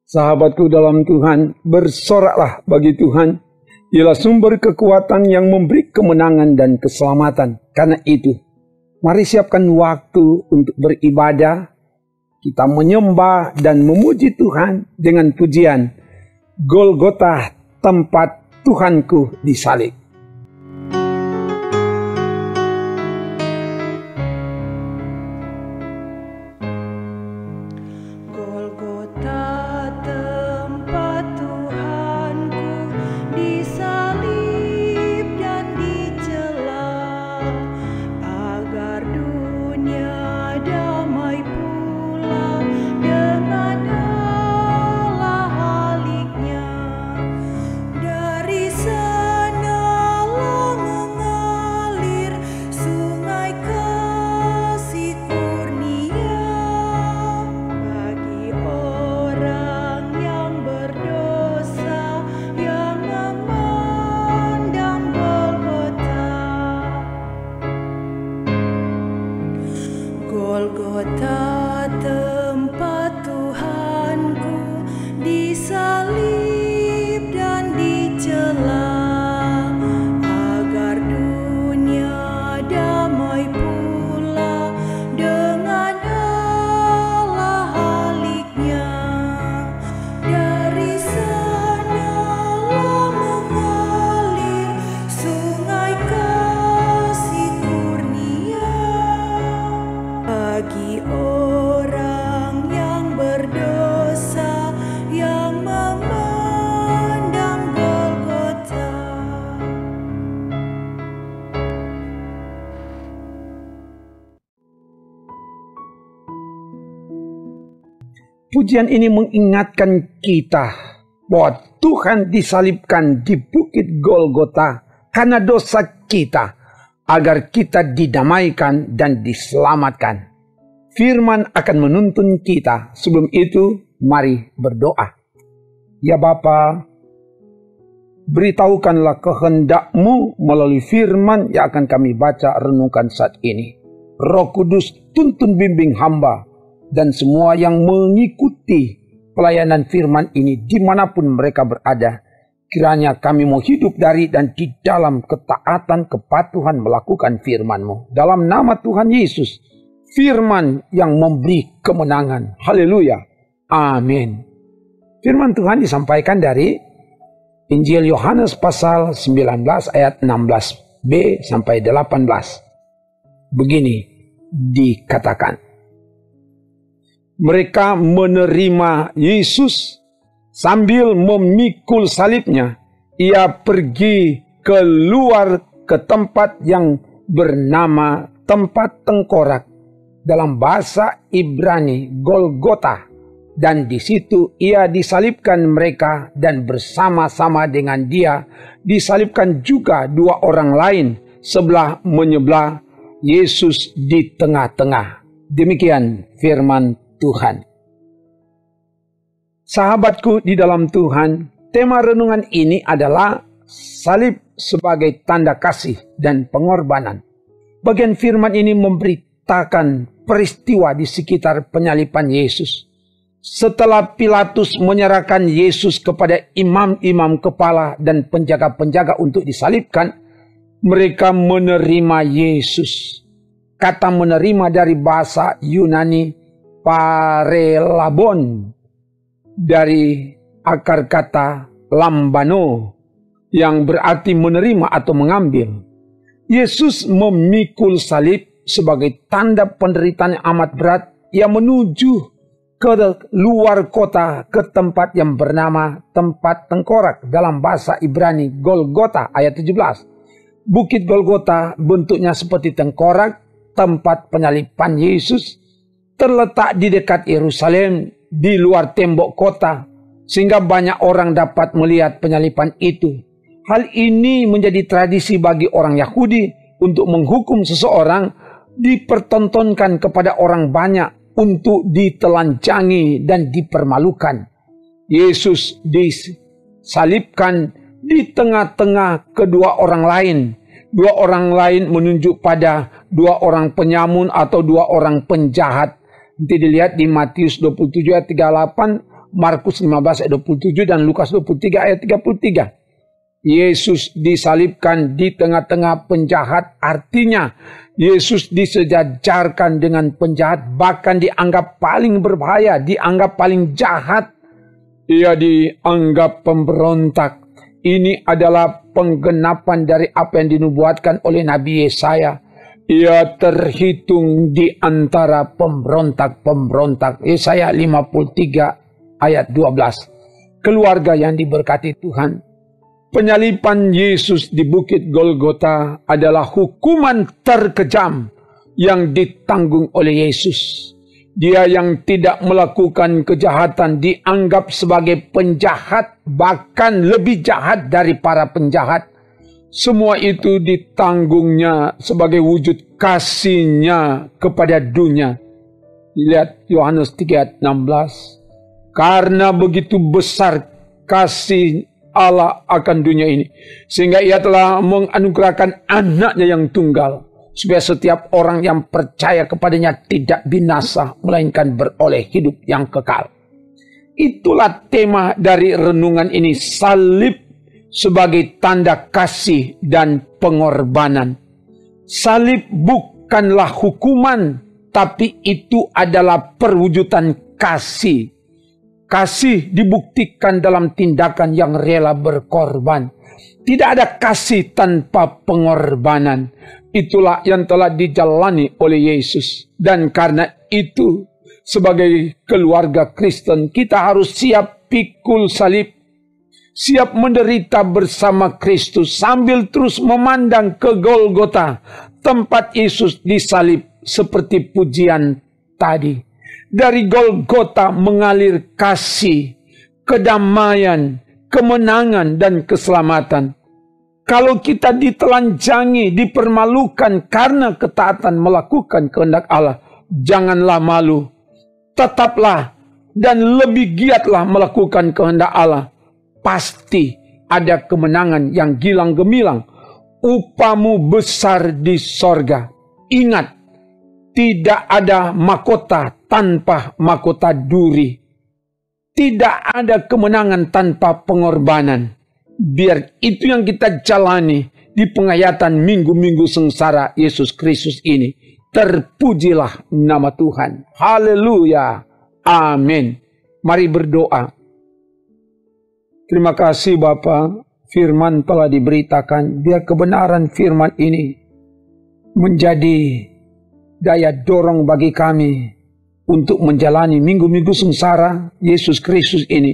Sahabatku dalam Tuhan, bersoraklah bagi Tuhan. Ialah sumber kekuatan yang memberi kemenangan dan keselamatan. Karena itu, mari siapkan waktu untuk beribadah. Kita menyembah dan memuji Tuhan dengan pujian Golgota, tempat Tuhanku disalib. Golgota, tempat Tuhanku disalib dan dicela, agar dunia damai pula dengan Allah Haliknya. Dari sanalah mengalir sungai kasih kurnia bagi orang yang berdosa yang memandang Golgota. Pujian ini mengingatkan kita bahwa Tuhan disalibkan di bukit Golgota karena dosa kita, agar kita didamaikan dan diselamatkan. Firman akan menuntun kita. Sebelum itu, mari berdoa. Ya Bapa, beritahukanlah kehendak-Mu melalui firman yang akan kami baca renungkan saat ini. Roh Kudus, tuntun bimbing hamba dan semua yang mengikuti pelayanan firman ini dimanapun mereka berada. Kiranya kami mau hidup dari dan di dalam ketaatan kepatuhan melakukan firman-Mu. Dalam nama Tuhan Yesus, firman yang memberi kemenangan. Haleluya. Amin. Firman Tuhan disampaikan dari Injil Yohanes pasal 19 ayat 16b sampai 18. Begini dikatakan. Mereka menerima Yesus sambil memikul salibnya. Ia pergi keluar ke tempat yang bernama tempat tengkorak, dalam bahasa Ibrani Golgota, dan di situ ia disalibkan mereka, dan bersama-sama dengan dia disalibkan juga dua orang lain sebelah menyebelah, Yesus di tengah-tengah. Demikian firman Tuhan. Sahabatku di dalam Tuhan, tema renungan ini adalah salib sebagai tanda kasih dan pengorbanan. Bagian firman ini memberitakan peristiwa di sekitar penyaliban Yesus. Setelah Pilatus menyerahkan Yesus kepada imam-imam kepala dan penjaga-penjaga untuk disalibkan, mereka menerima Yesus. Kata menerima dari bahasa Yunani parelabon, dari akar kata lambano yang berarti menerima atau mengambil. Yesus memikul salib sebagai tanda penderitaan yang amat berat. Ia menuju ke luar kota, ke tempat yang bernama tempat tengkorak, dalam bahasa Ibrani Golgota ayat 17. Bukit Golgota bentuknya seperti tengkorak, tempat penyaliban Yesus, terletak di dekat Yerusalem, di luar tembok kota, sehingga banyak orang dapat melihat penyaliban itu. Hal ini menjadi tradisi bagi orang Yahudi untuk menghukum seseorang, dipertontonkan kepada orang banyak untuk ditelanjangi dan dipermalukan. Yesus disalibkan di tengah-tengah kedua orang lain. Dua orang lain menunjuk pada dua orang penyamun atau dua orang penjahat. Nanti dilihat di Matius 27 ayat 38, Markus 15 ayat 27 dan Lukas 23 ayat 33. Yesus disalibkan di tengah-tengah penjahat, artinya Yesus disejajarkan dengan penjahat, bahkan dianggap paling berbahaya, dianggap paling jahat. Ia dianggap pemberontak. Ini adalah penggenapan dari apa yang dinubuatkan oleh Nabi Yesaya. Ia terhitung di antara pemberontak-pemberontak. Yesaya 53 ayat 12. Keluarga yang diberkati Tuhan, penyaliban Yesus di Bukit Golgota adalah hukuman terkejam yang ditanggung oleh Yesus. Dia yang tidak melakukan kejahatan dianggap sebagai penjahat, bahkan lebih jahat dari para penjahat. Semua itu ditanggungnya sebagai wujud kasihnya kepada dunia. Lihat Yohanes 3 ayat 16. Karena begitu besar kasih Allah akan dunia ini, sehingga ia telah menganugerahkan anaknya yang tunggal, supaya setiap orang yang percaya kepadanya tidak binasa, melainkan beroleh hidup yang kekal. Itulah tema dari renungan ini, salib sebagai tanda kasih dan pengorbanan. Salib bukanlah hukuman, tapi itu adalah perwujudan kasih. Kasih dibuktikan dalam tindakan yang rela berkorban. Tidak ada kasih tanpa pengorbanan. Itulah yang telah dijalani oleh Yesus. Dan karena itu, sebagai keluarga Kristen, kita harus siap pikul salib. Siap menderita bersama Kristus sambil terus memandang ke Golgota, tempat Yesus disalib seperti pujian tadi. Dari Golgota mengalir kasih, kedamaian, kemenangan, dan keselamatan. Kalau kita ditelanjangi, dipermalukan karena ketaatan melakukan kehendak Allah, janganlah malu. Tetaplah dan lebih giatlah melakukan kehendak Allah. Pasti ada kemenangan yang gilang gemilang. Upamu besar di sorga. Ingat, tidak ada mahkota tanpa mahkota duri. Tidak ada kemenangan tanpa pengorbanan. Biar itu yang kita jalani di penghayatan minggu-minggu sengsara Yesus Kristus ini. Terpujilah nama Tuhan. Haleluya. Amin. Mari berdoa. Terima kasih Bapa, firman telah diberitakan. Biar kebenaran firman ini menjadi daya dorong bagi kami untuk menjalani minggu-minggu sengsara Yesus Kristus ini.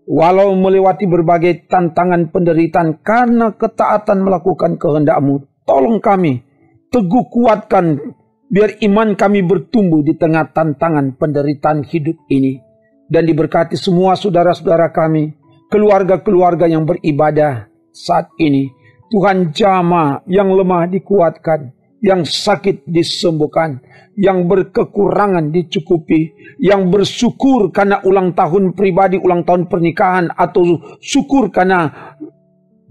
Walau melewati berbagai tantangan penderitaan karena ketaatan melakukan kehendak-Mu, tolong kami, teguh kuatkan, biar iman kami bertumbuh di tengah tantangan penderitaan hidup ini. Dan diberkati semua saudara-saudara kami, keluarga-keluarga yang beribadah saat ini. Tuhan, jamaah yang lemah dikuatkan, yang sakit disembuhkan, yang berkekurangan dicukupi, yang bersyukur karena ulang tahun pribadi, ulang tahun pernikahan, atau syukur karena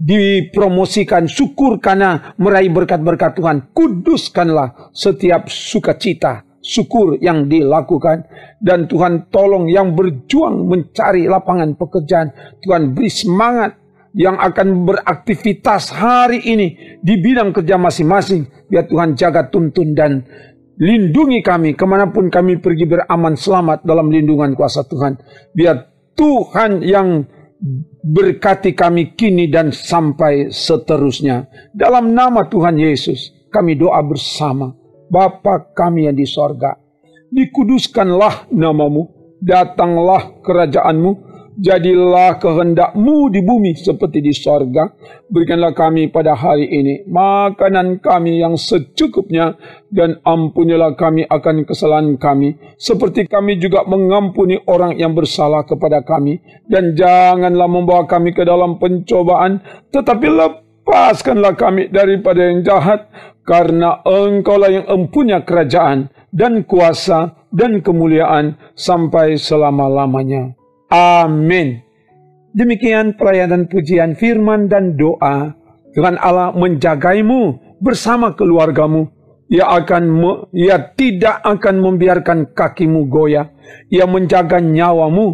dipromosikan, syukur karena meraih berkat-berkat Tuhan. Kuduskanlah setiap sukacita, syukur yang dilakukan. Dan Tuhan tolong yang berjuang mencari lapangan pekerjaan, Tuhan beri semangat. Yang akan beraktivitas hari ini di bidang kerja masing-masing, biar Tuhan jaga, tuntun, dan lindungi kami kemanapun kami pergi beraman selamat dalam lindungan kuasa Tuhan. Biar Tuhan yang berkati kami kini dan sampai seterusnya. Dalam nama Tuhan Yesus kami doa bersama. Bapa kami yang di sorga, dikuduskanlah namamu, datanglah kerajaanmu, jadilah kehendak-Mu di bumi seperti di sorga. Berikanlah kami pada hari ini makanan kami yang secukupnya, dan ampunilah kami akan kesalahan kami, seperti kami juga mengampuni orang yang bersalah kepada kami. Dan janganlah membawa kami ke dalam pencobaan, tetapi lepaskanlah kami daripada yang jahat, karena Engkaulah yang empunya kerajaan dan kuasa dan kemuliaan sampai selama-lamanya. Amin. Demikian pelayanan pujian firman dan doa. Tuhan Allah menjagaimu bersama keluargamu. Ia tidak akan membiarkan kakimu goyah. Ia menjaga nyawamu,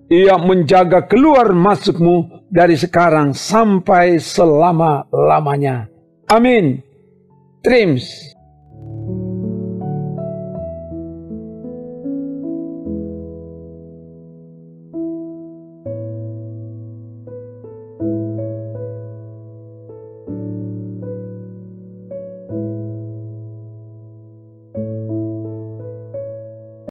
Ia menjaga keluar masukmu dari sekarang sampai selama-lamanya. Amin. Trims.